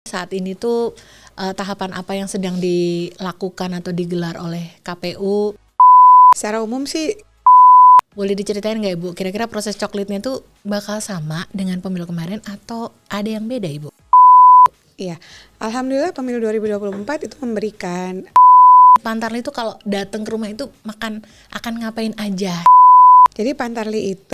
Saat ini tuh tahapan apa yang sedang dilakukan atau digelar oleh KPU? Secara umum sih Boleh diceritain nggak Ibu, kira-kira proses coklitnya tuh bakal sama dengan pemilu kemarin atau ada yang beda Ibu? iya, alhamdulillah pemilu 2024 itu memberikan Pantarli itu kalau datang ke rumah itu makan akan ngapain aja? jadi Pantarli itu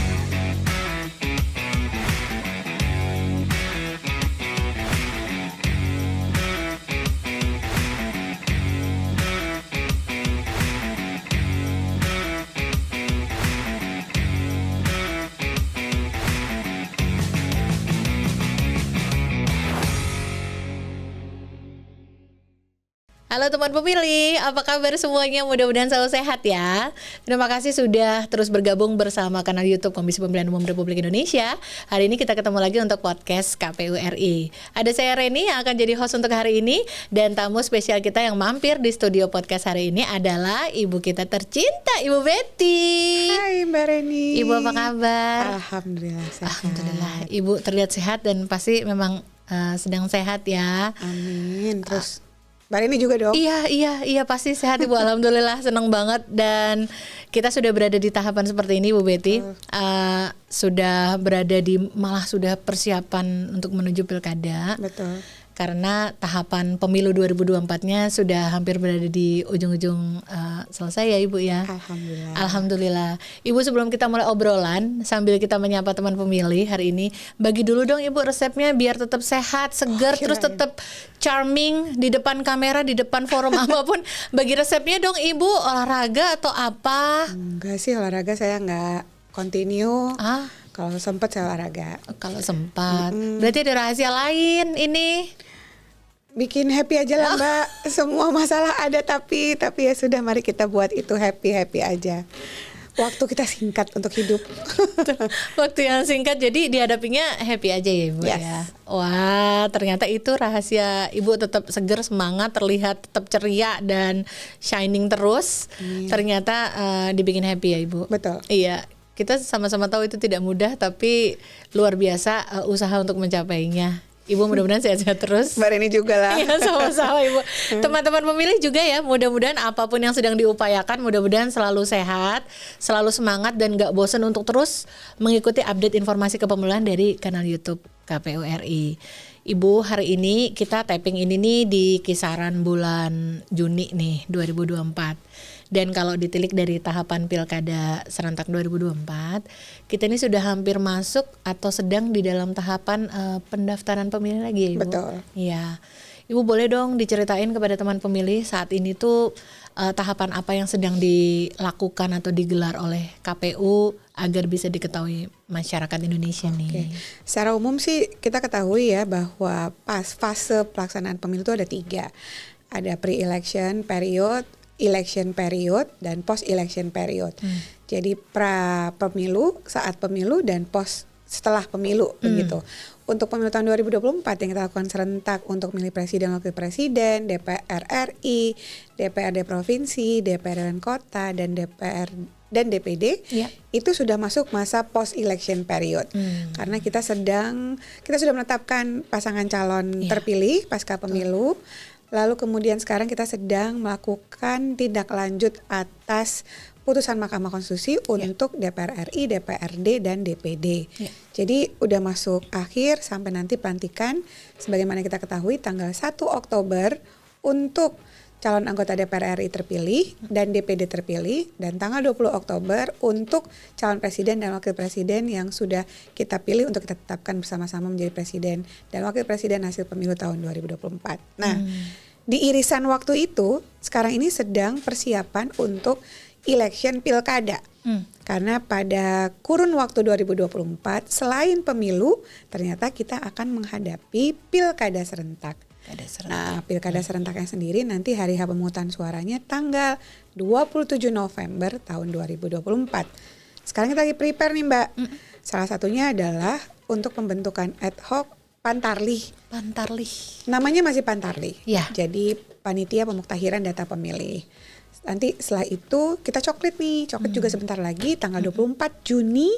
Halo teman pemilih, apa kabar semuanya? Mudah-mudahan selalu sehat ya. Terima kasih sudah terus bergabung bersama kanal YouTube Komisi Pemilihan Umum Republik Indonesia. Hari ini kita ketemu lagi untuk podcast KPU RI. Ada saya Reni yang akan jadi host untuk hari ini, dan tamu spesial kita yang mampir di studio podcast hari ini adalah ibu kita tercinta, Ibu Betty. Hai Mbak Reni. Ibu apa kabar? Alhamdulillah sehat. Alhamdulillah. Ibu terlihat sehat dan pasti memang sedang sehat ya. Amin. Terus Mbak Reni juga dong. Iya pasti sehat Ibu. Alhamdulillah, senang banget, dan kita sudah berada di tahapan seperti ini Bu Betty. Sudah berada di sudah persiapan untuk menuju pilkada. Betul. Karena tahapan pemilu 2024-nya sudah hampir berada di ujung-ujung selesai ya Ibu ya. Alhamdulillah. Alhamdulillah. Ibu, sebelum kita mulai obrolan sambil kita menyapa teman pemilih hari ini, bagi dulu dong Ibu resepnya biar tetap sehat, segar, terus tetap charming di depan kamera, di depan forum apapun. Bagi resepnya dong Ibu, olahraga atau apa? Enggak sih, olahraga saya enggak continue. Kalau sempat saya olahraga. Kalau sempat. Berarti ada rahasia lain ini. Bikin happy aja lah Mbak. Semua masalah ada tapi ya sudah, mari kita buat itu happy aja. Waktu kita singkat untuk hidup. Waktu yang singkat, jadi dihadapinya happy aja ya Ibu ya. Wah, ternyata itu rahasia Ibu tetap seger, semangat, terlihat tetap ceria dan shining terus. Ternyata dibikin happy ya Ibu. Betul. Iya. Kita sama-sama tahu itu tidak mudah, tapi luar biasa usaha untuk mencapainya. Ibu mudah-mudahan sehat-sehat terus. Mbak Reni juga lah. Iya, sama-sama Ibu. Teman-teman pemilih juga ya, mudah-mudahan apapun yang sedang diupayakan, mudah-mudahan selalu sehat, selalu semangat, dan gak bosan untuk terus mengikuti update informasi kepemiluan dari kanal YouTube KPU RI. Ibu, hari ini kita taping ini nih di kisaran bulan Juni nih 2024. Dan kalau ditilik dari tahapan pilkada serentak 2024, kita ini sudah hampir masuk atau sedang di dalam tahapan pendaftaran pemilih lagi ya Ibu? Betul. Iya. Ibu boleh dong diceritain kepada teman pemilih saat ini tuh tahapan apa yang sedang dilakukan atau digelar oleh KPU agar bisa diketahui masyarakat Indonesia nih. Secara umum sih kita ketahui ya bahwa fase pelaksanaan pemilu itu ada 3. Ada pre-election period, election period, dan post-election period. Jadi pra-pemilu, saat pemilu, dan post setelah pemilu begitu. Untuk pemilu tahun 2024 yang kita lakukan serentak untuk milih presiden, wakil presiden, DPR RI, DPRD provinsi, DPR dan kota, dan DPR dan DPD, itu sudah masuk masa post election period. Karena kita sudah menetapkan pasangan calon terpilih pasca pemilu. Lalu kemudian sekarang kita sedang melakukan tindak lanjut atas putusan Mahkamah Konstitusi untuk DPR RI, DPRD, dan DPD. Jadi udah masuk akhir sampai nanti pelantikan sebagaimana kita ketahui tanggal 1 Oktober untuk calon anggota DPR RI terpilih dan DPD terpilih, dan tanggal 20 Oktober untuk calon presiden dan wakil presiden yang sudah kita pilih untuk kita tetapkan bersama-sama menjadi presiden dan wakil presiden hasil pemilu tahun 2024. Nah, di irisan waktu itu sekarang ini sedang persiapan untuk election pilkada. Karena pada kurun waktu 2024 selain pemilu ternyata kita akan menghadapi pilkada serentak. Nah, pilkada serentaknya sendiri nanti hari H pemungutan suaranya tanggal 27 November tahun 2024. Sekarang kita lagi prepare nih Mbak. Salah satunya adalah untuk pembentukan ad hoc Pantarli. Namanya masih Pantarli. Jadi Panitia Pemuktahiran Data Pemilih. Nanti setelah itu kita coklit juga sebentar lagi tanggal 24 Juni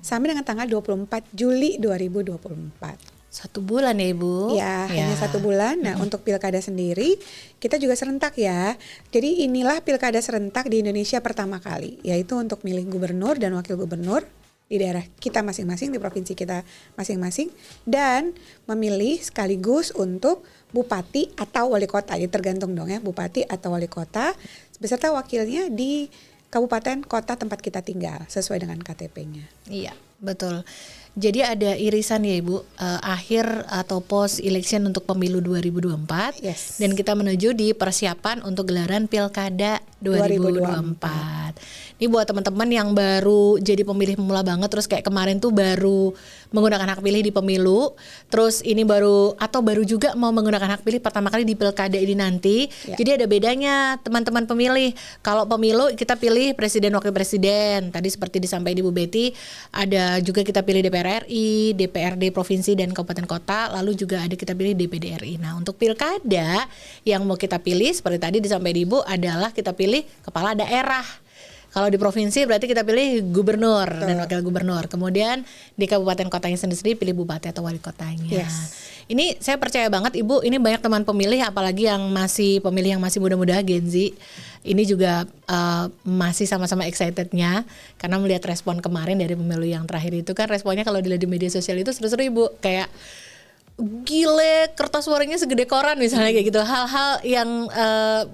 sampai dengan tanggal 24 Juli 2024. 1 bulan ya Ibu? Ya, hanya 1 bulan. Nah, untuk pilkada sendiri, kita juga serentak ya. Jadi inilah pilkada serentak di Indonesia pertama kali, yaitu untuk milih gubernur dan wakil gubernur di daerah kita masing-masing, di provinsi kita masing-masing, dan memilih sekaligus untuk bupati atau wali kota. Ya tergantung dong ya, bupati atau wali kota, beserta wakilnya di kabupaten kota tempat kita tinggal, sesuai dengan KTP-nya. Iya, betul. Jadi ada irisan ya Ibu, akhir atau post election untuk pemilu 2024. Yes. Dan kita menuju di persiapan untuk gelaran pilkada 2024. Ini buat teman-teman yang baru jadi pemilih pemula banget, terus kayak kemarin tuh baru menggunakan hak pilih di pemilu, terus ini baru juga mau menggunakan hak pilih pertama kali di pilkada ini nanti. Jadi ada bedanya teman-teman pemilih. Kalau pemilu kita pilih presiden, wakil presiden. Tadi seperti disampaikan Ibu Betty, ada juga kita pilih DPR RI, DPRD provinsi dan kabupaten kota, lalu juga ada kita pilih DPD RI. Nah, untuk pilkada yang mau kita pilih seperti tadi disampaikan Ibu adalah kita pilih kepala daerah. Kalau di provinsi berarti kita pilih gubernur dan wakil gubernur. Kemudian di kabupaten kotanya sendiri pilih bupati atau wali kotanya. Ini saya percaya banget Ibu, ini banyak teman pemilih, apalagi yang masih pemilih yang masih muda-muda Gen Z. Ini juga masih sama-sama excitednya karena melihat respon kemarin dari pemilu yang terakhir itu kan, responnya kalau dilihat di media sosial itu seru-seru Ibu, kayak gile kertas suaranya segede koran misalnya kayak gitu. Hal-hal yang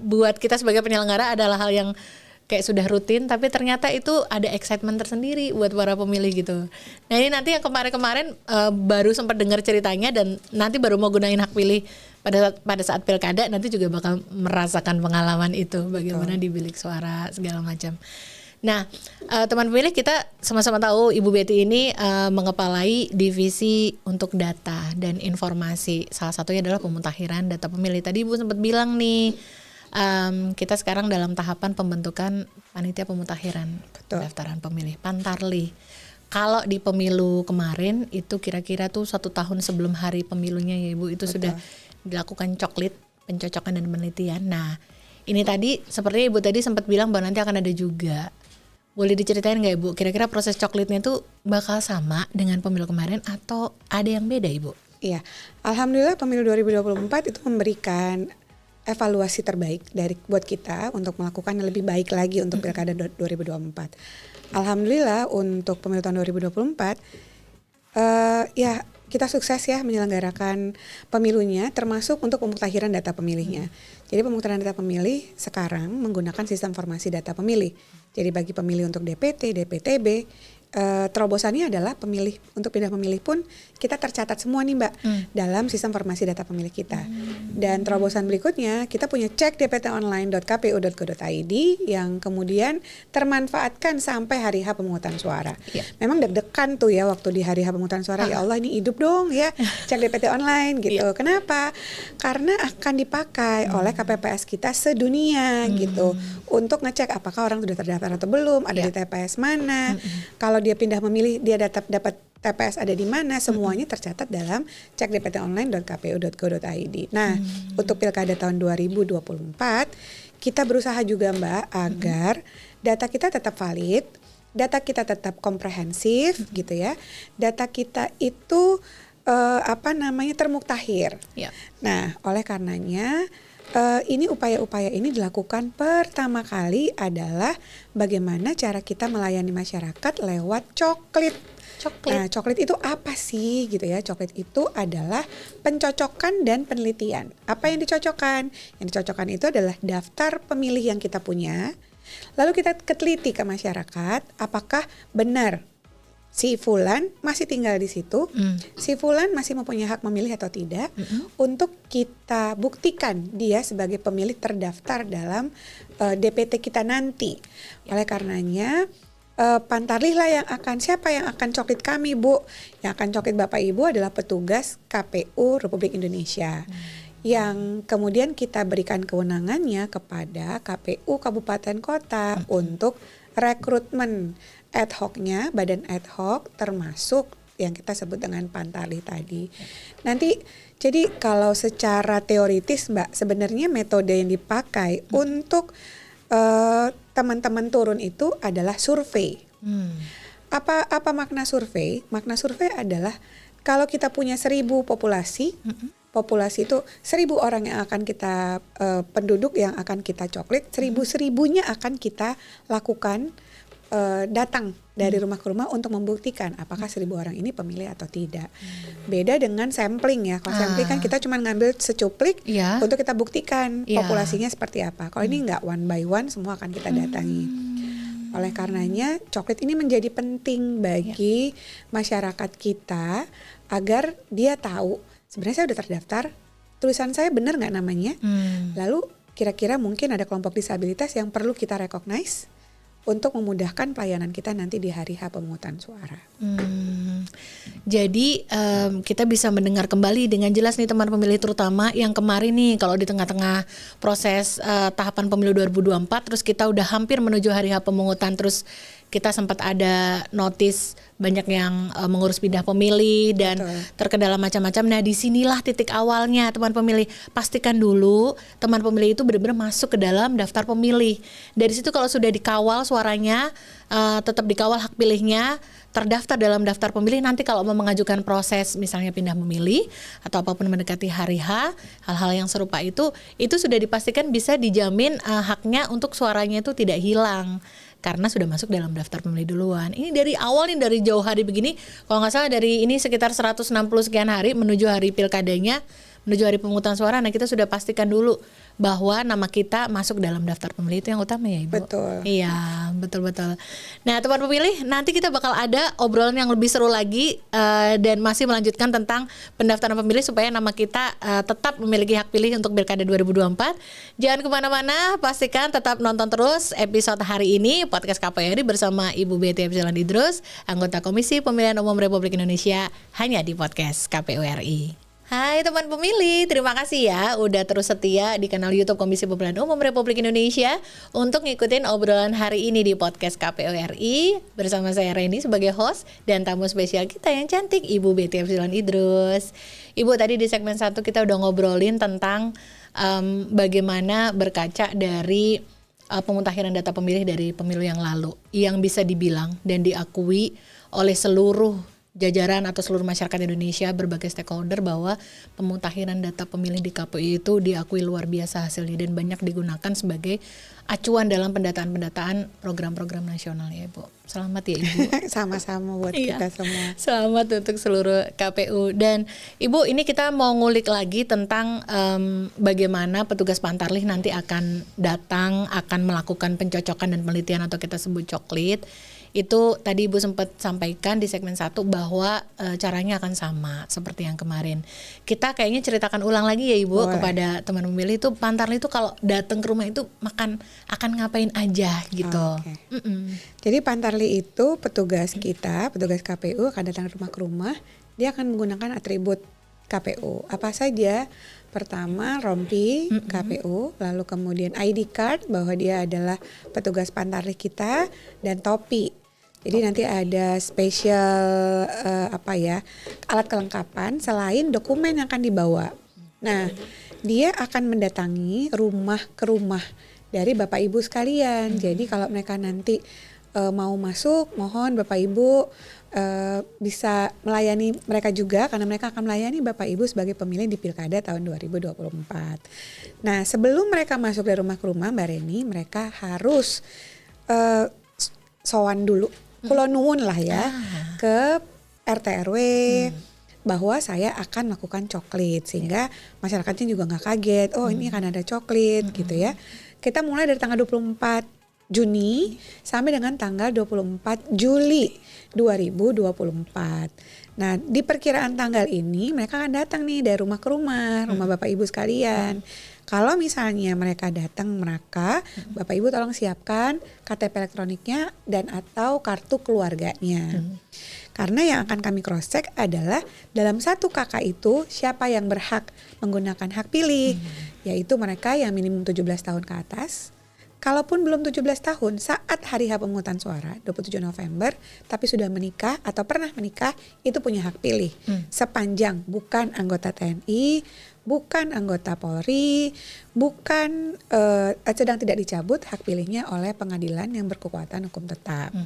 buat kita sebagai penyelenggara adalah hal yang kayak sudah rutin, tapi ternyata itu ada excitement tersendiri buat para pemilih gitu. Nah ini nanti yang kemarin-kemarin baru sempat dengar ceritanya dan nanti baru mau gunain hak pilih pada saat pilkada, nanti juga bakal merasakan pengalaman itu, bagaimana di bilik suara segala macam. Nah, teman pemilih, kita sama-sama tahu Ibu Betty ini mengepalai divisi untuk data dan informasi. Salah satunya adalah pemutakhiran data pemilih. Tadi Ibu sempat bilang nih, kita sekarang dalam tahapan pembentukan panitia pemutakhiran pendaftaran pemilih, Pantarlih. Kalau di pemilu kemarin itu kira-kira tuh 1 tahun sebelum hari pemilunya ya Ibu, itu sudah dilakukan pencocokan dan penelitian. Nah, ini tadi sepertinya Ibu tadi sempat bilang bahwa nanti akan ada juga. Boleh diceritain nggak Ibu, kira-kira proses coklitnya tuh bakal sama dengan pemilu kemarin atau ada yang beda Ibu? Iya, alhamdulillah pemilu 2024 itu memberikan evaluasi terbaik buat kita untuk melakukan yang lebih baik lagi untuk pilkada 2024. Alhamdulillah untuk pemilu tahun 2024 ya kita sukses ya menyelenggarakan pemilunya, termasuk untuk pemutakhiran data pemilihnya. Jadi pemutakhiran data pemilih sekarang menggunakan sistem formasi data pemilih. Jadi bagi pemilih untuk DPT, DPTB, terobosannya adalah pemilih untuk pindah pemilih pun kita tercatat semua nih Mbak dalam sistem formasi data pemilih kita. Dan terobosan berikutnya kita punya cek dptonline.kpu.go.id yang kemudian termanfaatkan sampai hari H pemungutan suara. Memang deg-degan tuh ya waktu di hari H pemungutan suara, ya Allah ini hidup dong ya cek DPT online gitu. Kenapa? Karena akan dipakai oleh KPPS kita sedunia gitu untuk ngecek apakah orang sudah terdaftar atau belum, ada di TPS mana. Kalau dia pindah memilih, dia dapat TPS ada di mana, semuanya tercatat dalam cek dptonline.kpu.go.id. Nah, untuk pilkada tahun 2024, kita berusaha juga Mbak agar data kita tetap valid, data kita tetap komprehensif gitu ya. Data kita itu termuktahir. Nah, oleh karenanya ini upaya-upaya ini dilakukan pertama kali adalah bagaimana cara kita melayani masyarakat lewat coklit. Nah, coklit itu apa sih gitu ya? Coklit itu adalah pencocokan dan penelitian. Apa yang dicocokkan? Yang dicocokkan itu adalah daftar pemilih yang kita punya. Lalu kita teliti ke masyarakat apakah benar si Fulan masih tinggal di situ, si Fulan masih mempunyai hak memilih atau tidak, untuk kita buktikan dia sebagai pemilih terdaftar dalam DPT kita nanti. Oleh karenanya Pantarlih lah siapa yang akan coklit kami Bu? Yang akan coklit Bapak Ibu adalah petugas KPU Republik Indonesia. Yang kemudian kita berikan kewenangannya kepada KPU Kabupaten Kota untuk rekrutmen ad hoc-nya, badan ad hoc termasuk yang kita sebut dengan Pantarlih tadi. Nanti jadi kalau secara teoritis Mbak, sebenarnya metode yang dipakai untuk teman-teman turun itu adalah survei. Apa makna survei? Makna survei adalah Kalau kita punya 1.000 populasi, populasi itu 1.000 orang yang akan kita penduduk yang akan kita coklit, 1.000-1.000-nya akan kita lakukan datang dari rumah ke rumah untuk membuktikan apakah 1.000 orang ini pemilih atau tidak. Beda dengan sampling ya. Kalau sampling kan kita cuma ngambil secuplik untuk kita buktikan populasinya seperti apa. Kalau ini enggak, one by one semua akan kita datangi. Oleh karenanya coklit ini menjadi penting bagi masyarakat kita agar dia tahu sebenarnya saya udah terdaftar, tulisan saya benar nggak namanya. Lalu kira-kira mungkin ada kelompok disabilitas yang perlu kita recognize untuk memudahkan pelayanan kita nanti di hari H pemungutan suara. Jadi kita bisa mendengar kembali dengan jelas nih teman pemilih, terutama yang kemarin nih kalau di tengah-tengah proses tahapan pemilu 2024, terus kita udah hampir menuju hari H pemungutan, terus kita sempat ada notis banyak yang mengurus pindah pemilih dan terkendala macam-macam. Nah, disinilah titik awalnya teman pemilih. Pastikan dulu teman pemilih itu benar-benar masuk ke dalam daftar pemilih. Dari situ kalau sudah dikawal suaranya, tetap dikawal hak pilihnya, terdaftar dalam daftar pemilih, nanti kalau mau mengajukan proses misalnya pindah memilih atau apapun mendekati hari H, hal-hal yang serupa itu sudah dipastikan bisa dijamin haknya untuk suaranya itu tidak hilang karena sudah masuk dalam daftar pemilih duluan. Ini dari awal nih, dari jauh hari begini, kalau nggak salah dari ini sekitar 160 sekian hari menuju hari pilkadanya, menuju hari pemungutan suara. Nah, kita sudah pastikan dulu bahwa nama kita masuk dalam daftar pemilih, itu yang utama ya Ibu. Betul. Iya, betul-betul. Nah, teman pemilih, nanti kita bakal ada obrolan yang lebih seru lagi dan masih melanjutkan tentang pendaftaran pemilih supaya nama kita tetap memiliki hak pilih untuk Pilkada 2024. Jangan kemana-mana, pastikan tetap nonton terus episode hari ini podcast KPRI bersama Ibu Betty Epsilon Idrus, anggota Komisi Pemilihan Umum Republik Indonesia, hanya di podcast KPU RI. Hai teman pemilih, terima kasih ya udah terus setia di kanal YouTube Komisi Pemilihan Umum Republik Indonesia untuk ngikutin obrolan hari ini di podcast KPU RI bersama saya Reni sebagai host dan tamu spesial kita yang cantik Ibu Betty Epsilon Idrus. Ibu, tadi di segmen 1 kita udah ngobrolin tentang bagaimana berkaca dari pemutakhiran data pemilih dari pemilu yang lalu yang bisa dibilang dan diakui oleh seluruh jajaran atau seluruh masyarakat Indonesia, berbagai stakeholder, bahwa pemutakhiran data pemilih di KPU itu diakui luar biasa hasilnya dan banyak digunakan sebagai acuan dalam pendataan program-program nasional ya Ibu. Selamat ya Ibu. Sama-sama buat kita semua. Selamat untuk seluruh KPU. Dan Ibu, ini kita mau ngulik lagi tentang bagaimana petugas Pantarlih nanti akan datang, akan melakukan pencocokan dan penelitian atau kita sebut coklit. Itu tadi Ibu sempat sampaikan di segmen 1 bahwa caranya akan sama seperti yang kemarin. Kita kayaknya ceritakan ulang lagi ya Ibu. Boleh. Kepada teman pemilih itu, Pantarlih itu kalau datang ke rumah itu akan ngapain aja gitu. Jadi Pantarlih itu petugas kita, petugas KPU akan datang ke rumah. Dia akan menggunakan atribut KPU. Apa saja? Pertama, rompi KPU, lalu kemudian ID card bahwa dia adalah petugas Pantarlih kita, dan topi. Jadi nanti ada spesial alat kelengkapan selain dokumen yang akan dibawa. Nah, dia akan mendatangi rumah ke rumah dari Bapak Ibu sekalian. Jadi kalau mereka nanti mau masuk, mohon Bapak Ibu bisa melayani mereka juga, karena mereka akan melayani Bapak Ibu sebagai pemilih di Pilkada tahun 2024. Nah, sebelum mereka masuk dari rumah ke rumah, Mbak Reni, mereka harus sowan dulu, kula nuwun lah ya, ke RT RW bahwa saya akan melakukan coklit, sehingga masyarakatnya juga nggak kaget, oh ini akan ada coklit gitu ya. Kita mulai dari tanggal 24 Juni sampai dengan tanggal 24 Juli 2024. Nah, di perkiraan tanggal ini mereka akan datang nih dari rumah ke rumah, rumah Bapak Ibu sekalian. Kalau misalnya mereka datang, Bapak Ibu tolong siapkan KTP elektroniknya dan atau kartu keluarganya. Karena yang akan kami cross check adalah dalam satu KK itu siapa yang berhak menggunakan hak pilih, yaitu mereka yang minimum 17 tahun ke atas. Kalaupun belum 17 tahun saat hari H pemungutan suara 27 November tapi sudah menikah atau pernah menikah, itu punya hak pilih. Sepanjang bukan anggota TNI, bukan anggota Polri, bukan sedang tidak dicabut hak pilihnya oleh pengadilan yang berkekuatan hukum tetap.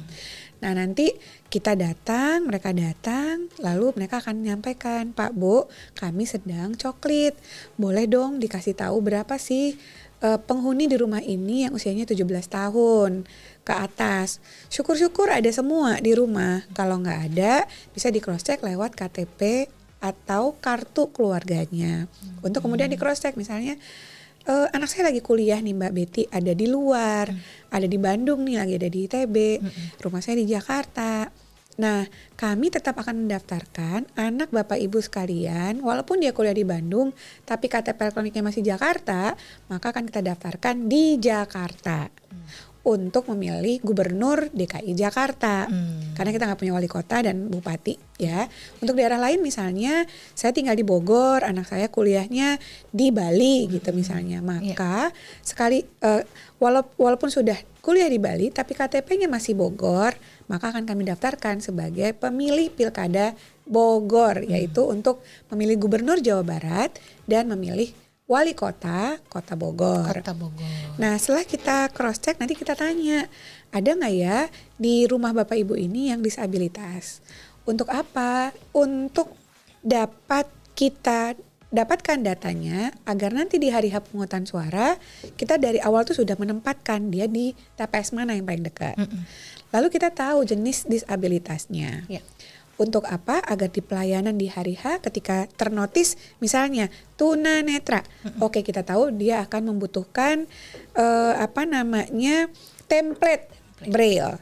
Nah nanti kita datang, mereka datang, lalu mereka akan menyampaikan, Pak Bu, kami sedang coklit, boleh dong dikasih tahu berapa sih penghuni di rumah ini yang usianya 17 tahun ke atas. Syukur-syukur ada semua di rumah. Kalau nggak ada, bisa di cross check lewat KTP atau kartu keluarganya. Untuk kemudian di cross check misalnya, anak saya lagi kuliah nih Mbak Betty, ada di luar, ada di Bandung nih, lagi ada di ITB, rumah saya di Jakarta. Nah, kami tetap akan mendaftarkan anak Bapak Ibu sekalian, walaupun dia kuliah di Bandung, tapi KTP elektroniknya masih Jakarta, maka akan kita daftarkan di Jakarta. Untuk memilih gubernur DKI Jakarta, karena kita nggak punya wali kota dan bupati ya. Untuk daerah lain misalnya saya tinggal di Bogor, anak saya kuliahnya di Bali gitu misalnya, maka sekali walaupun sudah kuliah di Bali tapi KTP-nya masih Bogor, maka akan kami daftarkan sebagai pemilih pilkada Bogor, yaitu untuk memilih gubernur Jawa Barat dan memilih wali kota Bogor. Kota Bogor. Nah setelah kita cross check nanti kita tanya, ada nggak ya di rumah Bapak Ibu ini yang disabilitas? Untuk apa? Untuk kita dapatkan datanya agar nanti di hari H pemungutan suara kita dari awal tuh sudah menempatkan dia di TPS mana yang paling dekat. Lalu kita tahu jenis disabilitasnya. Untuk apa? Agar di pelayanan di hari H ketika ternotis misalnya tunanetra. Oke, kita tahu dia akan membutuhkan template braille.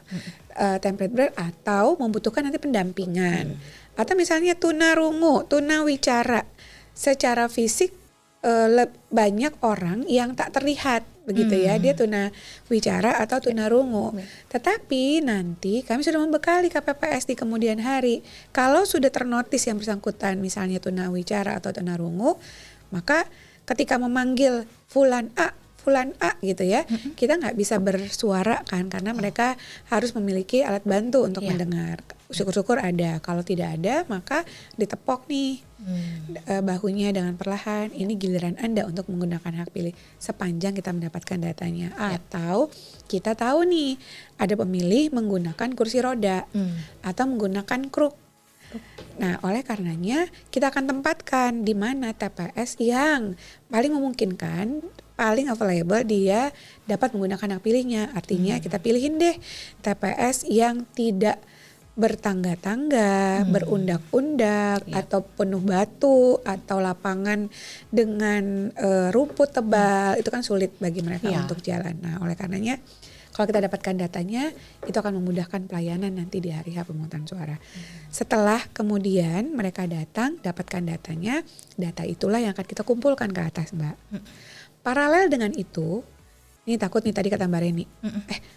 Template braille atau membutuhkan nanti pendampingan. Atau misalnya tunarungu, tunawicara. Secara fisik banyak orang yang tak terlihat begitu ya, dia tunawicara atau tunarungu. Tetapi nanti kami sudah membekali KPPS di kemudian hari. Kalau sudah ternotis yang bersangkutan misalnya tunawicara atau tunarungu, maka ketika memanggil fulan A gitu ya, kita nggak bisa bersuara kan karena mereka harus memiliki alat bantu untuk mendengar. Syukur-syukur ada. Kalau tidak ada maka ditepok nih bahunya dengan perlahan. Ini giliran Anda untuk menggunakan hak pilih sepanjang kita mendapatkan datanya. Atau kita tahu nih ada pemilih menggunakan kursi roda atau menggunakan kruk. Nah, oleh karenanya kita akan tempatkan di mana TPS yang paling memungkinkan, paling available dia dapat menggunakan hak pilihnya. Artinya kita pilihin deh TPS yang tidak bertangga-tangga, berundak-undak, atau penuh batu, atau lapangan dengan rumput tebal. Itu kan sulit bagi mereka untuk jalan. Nah, oleh karenanya kalau kita dapatkan datanya, itu akan memudahkan pelayanan nanti di hari H pemungutan suara. Setelah kemudian mereka datang, dapatkan datanya, data itulah yang akan kita kumpulkan ke atas, Mbak. Paralel dengan itu, ini takut nih tadi kata Mbak Reni,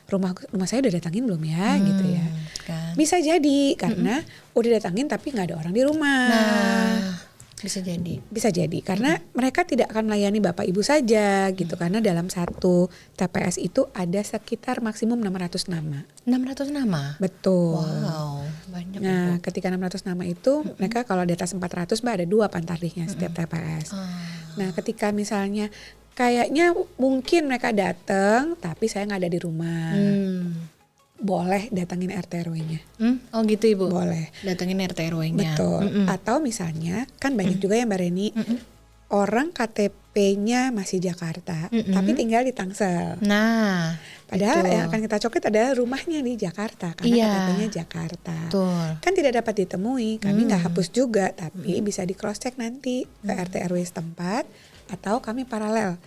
rumah saya udah datangin belum ya, gitu ya. Kan. Bisa jadi karena udah datangin tapi nggak ada orang di rumah. Nah, bisa jadi karena mereka tidak akan melayani Bapak Ibu saja gitu, karena dalam satu TPS itu ada sekitar maksimum 600 nama. 600 nama? Betul. Wow, banyak. Nah, ketika 600 nama itu mereka kalau di atas 400 Mbak ada 2 pantarlihnya setiap TPS. Nah, ketika misalnya kayaknya mungkin mereka datang tapi saya nggak ada di rumah. Boleh datangin RT RW-nya. Oh gitu Ibu? Boleh. Datangin RT RW-nya. Betul. Atau misalnya kan banyak juga ya Mbak Reni, orang KTP-nya masih Jakarta, tapi tinggal di Tangsel. Nah, padahal betul. yang akan kita coklit adalah rumahnya di Jakarta, karena KTP-nya Jakarta. Betul. Kan tidak dapat ditemui, kami nggak hapus juga, tapi bisa di cross check nanti ke RT RW setempat, atau kami paralel.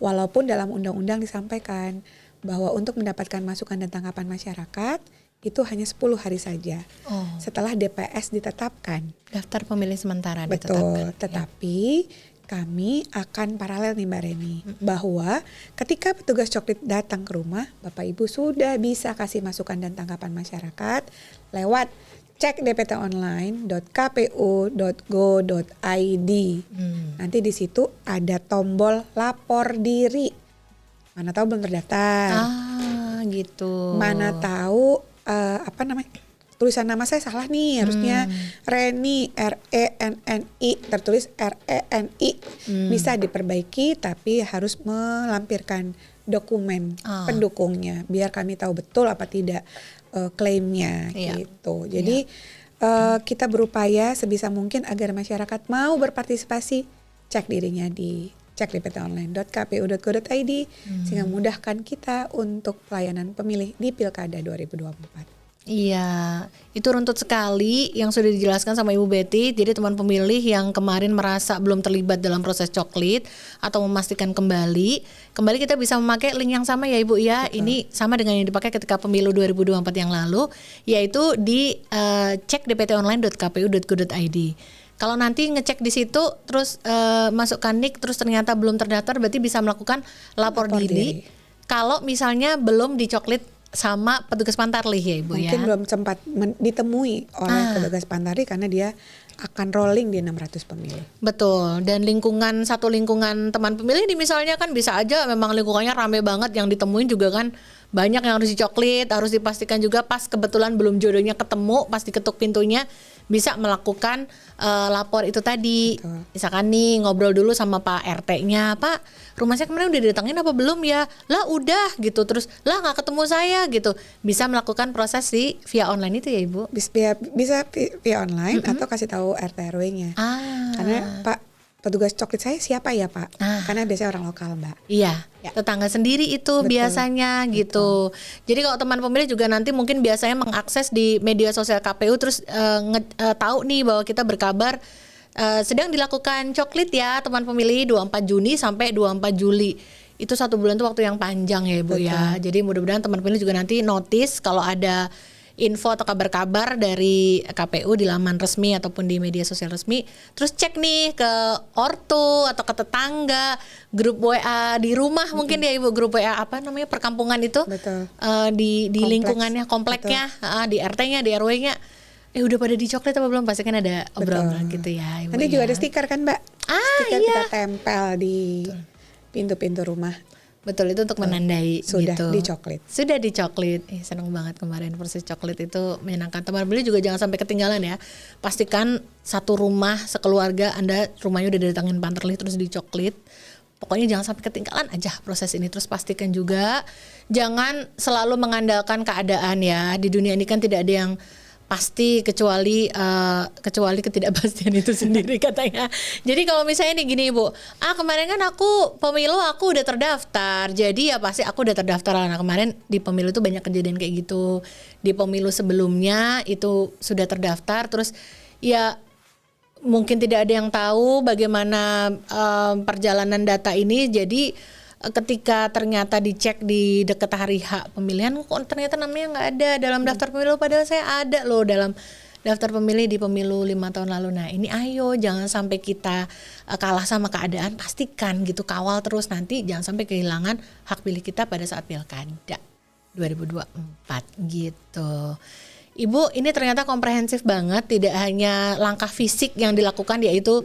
Walaupun dalam undang-undang disampaikan bahwa untuk mendapatkan masukan dan tanggapan masyarakat itu hanya 10 hari saja. Setelah DPS ditetapkan. Daftar pemilih sementara Betul, ditetapkan. tetapi kami akan paralel nih Mbak Reni, bahwa ketika petugas coklit datang ke rumah, Bapak Ibu sudah bisa kasih masukan dan tanggapan masyarakat lewat cek dptonline.kpu.go.id. Nanti di situ ada tombol lapor diri. Mana tahu belum terdaftar. Gitu. Mana tahu tulisan nama saya salah nih, harusnya Reni, RENNI, tertulis RENI. Bisa diperbaiki tapi harus melampirkan dokumen pendukungnya biar kami tahu betul apa tidak klaimnya Iya. gitu. Jadi kita berupaya sebisa mungkin agar masyarakat mau berpartisipasi, cek dirinya di cekdptonline.kpu.go.id sehingga memudahkan kita untuk pelayanan pemilih di Pilkada 2024. Iya, itu runtut sekali yang sudah dijelaskan sama Ibu Betty. Jadi teman pemilih yang kemarin merasa belum terlibat dalam proses coklit atau memastikan kembali kita bisa memakai link yang sama ya Ibu ya. Betul. Ini sama dengan yang dipakai ketika pemilu 2024 yang lalu, yaitu di cekdptonline.kpu.go.id. Kalau nanti ngecek di situ terus masukkan NIK terus ternyata belum terdaftar, berarti bisa melakukan lapor diri. Kalau misalnya belum dicoklit sama petugas Pantarlih ya Ibu. Mungkin ya. belum sempat ditemui oleh petugas Pantarlih karena dia akan rolling di 600 pemilih. Betul, dan satu lingkungan teman pemilih ini misalnya kan bisa aja memang lingkungannya rame banget, yang ditemuin juga kan banyak yang harus dicoklit, harus dipastikan juga pas kebetulan belum jodohnya ketemu, pas diketuk pintunya bisa melakukan lapor itu tadi. Betul. Misalkan nih ngobrol dulu sama Pak RT-nya, Pak rumah saya kemarin udah didatengin apa belum ya? Lah udah gitu, terus lah nggak ketemu saya gitu. Bisa melakukan proses via online itu ya Ibu? Bisa via online atau kasih tahu RT RW-nya. Karena Pak petugas coklit saya siapa ya Pak? Karena biasanya orang lokal Mbak. Iya, tetangga sendiri itu Betul. biasanya gitu. Jadi kalau teman pemilih juga nanti mungkin biasanya mengakses di media sosial KPU terus tahu nih bahwa kita berkabar sedang dilakukan coklit ya teman pemilih 24 Juni sampai 24 Juli. Itu 1 bulan tuh waktu yang panjang ya Ibu. Betul. Ya. Jadi mudah-mudahan teman pemilih juga nanti notice kalau ada info atau kabar-kabar dari KPU di laman resmi ataupun di media sosial resmi, terus cek nih ke ortu atau ke tetangga, grup WA di rumah mungkin ya Ibu, grup WA apa namanya perkampungan itu. Betul. Di lingkungannya, kompleknya, di RT-nya, di RW-nya. Udah pada dicoklit apa belum? Pasti kan ada obrolan gitu ya Ibu. Nanti juga ada stiker kan Mbak? Stiker iya. kita tempel di pintu-pintu rumah. Betul, itu untuk menandai Sudah gitu. dicoklit. Sudah dicoklit. Seneng banget kemarin proses coklit itu menyenangkan. Teman beli juga jangan sampai ketinggalan ya. Pastikan satu rumah sekeluarga Anda rumahnya udah didatangin Pantarlih terus dicoklit. Pokoknya jangan sampai ketinggalan aja proses ini. Terus pastikan juga jangan selalu mengandalkan keadaan ya. Di dunia ini kan tidak ada yang pasti kecuali ketidakpastian itu sendiri katanya. Jadi kalau misalnya nih gini Ibu, kemarin kan aku udah terdaftar, jadi ya pasti aku udah terdaftar. Nah kemarin di pemilu itu banyak kejadian kayak gitu. Di pemilu sebelumnya itu sudah terdaftar, terus ya mungkin tidak ada yang tahu bagaimana perjalanan data ini. Jadi ketika ternyata dicek di dekat hari H pemilihan, kok ternyata namanya nggak ada dalam daftar pemilu, padahal saya ada loh dalam daftar pemilih di pemilu 5 tahun lalu. Nah ini ayo jangan sampai kita kalah sama keadaan, pastikan gitu, kawal terus, nanti jangan sampai kehilangan hak pilih kita pada saat pilkada 2024 gitu. Ibu, ini ternyata komprehensif banget, tidak hanya langkah fisik yang dilakukan yaitu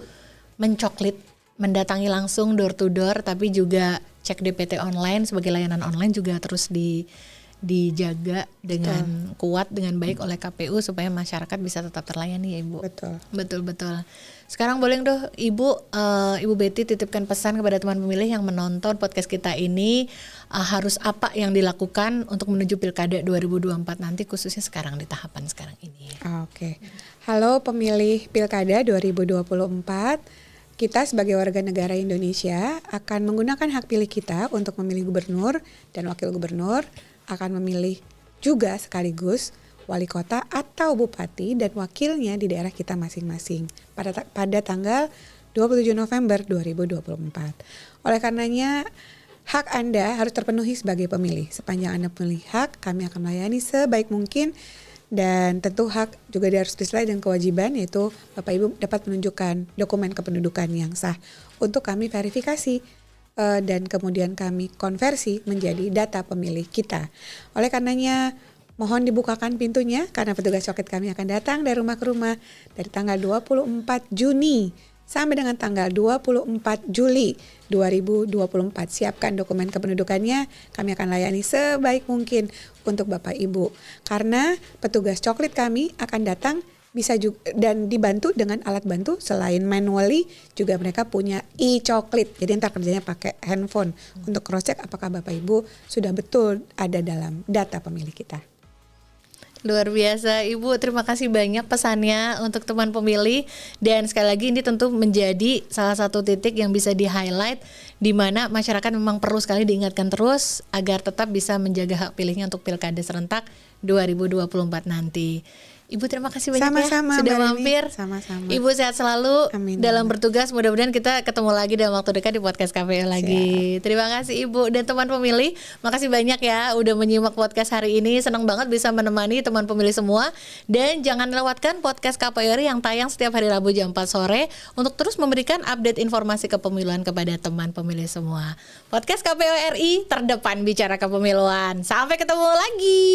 mencoklit, mendatangi langsung door to door, tapi juga cek DPT online sebagai layanan online juga terus dijaga dengan kuat, dengan baik oleh KPU supaya masyarakat bisa tetap terlayani ya Ibu. Betul. Sekarang boleh dong Ibu Betty titipkan pesan kepada teman pemilih yang menonton podcast kita ini, harus apa yang dilakukan untuk menuju Pilkada 2024 nanti, khususnya sekarang di tahapan sekarang ini. Oke. Halo pemilih Pilkada 2024. Kita sebagai warga negara Indonesia akan menggunakan hak pilih kita untuk memilih gubernur dan wakil gubernur, akan memilih juga sekaligus wali kota atau bupati dan wakilnya di daerah kita masing-masing pada tanggal 27 November 2024. Oleh karenanya, hak Anda harus terpenuhi sebagai pemilih. Sepanjang Anda memilih hak, kami akan melayani sebaik mungkin. Dan tentu hak juga harus disertai dengan kewajiban, yaitu Bapak Ibu dapat menunjukkan dokumen kependudukan yang sah untuk kami verifikasi dan kemudian kami konversi menjadi data pemilih kita. Oleh karenanya mohon dibukakan pintunya karena petugas coklit kami akan datang dari rumah ke rumah dari tanggal 24 Juni sampai dengan tanggal 24 Juli 2024. Siapkan dokumen kependudukannya, kami akan layani sebaik mungkin untuk Bapak Ibu. Karena petugas coklit kami akan datang bisa juga dan dibantu dengan alat bantu, selain manually juga mereka punya e-coklit. Jadi ntar kerjanya pakai handphone untuk cross check apakah Bapak Ibu sudah betul ada dalam data pemilih kita. Luar biasa Ibu, terima kasih banyak pesannya untuk teman pemilih. Dan sekali lagi ini tentu menjadi salah satu titik yang bisa di-highlight, di mana masyarakat memang perlu sekali diingatkan terus agar tetap bisa menjaga hak pilihnya untuk Pilkada serentak 2024 nanti. Ibu terima kasih banyak Sama-sama, ya sudah Mbak mampir. Rini. Sama-sama. Ibu sehat selalu. Amin. Dalam bertugas, mudah-mudahan kita ketemu lagi dalam waktu dekat di podcast KPU lagi. Terima kasih Ibu dan teman pemilih. Makasih banyak ya udah menyimak podcast hari ini. Senang banget bisa menemani teman pemilih semua. Dan jangan lewatkan podcast KPU RI yang tayang setiap hari Rabu jam 4 sore untuk terus memberikan update informasi kepemiluan kepada teman pemilih semua. Podcast KPU RI terdepan bicara kepemiluan. Sampai ketemu lagi.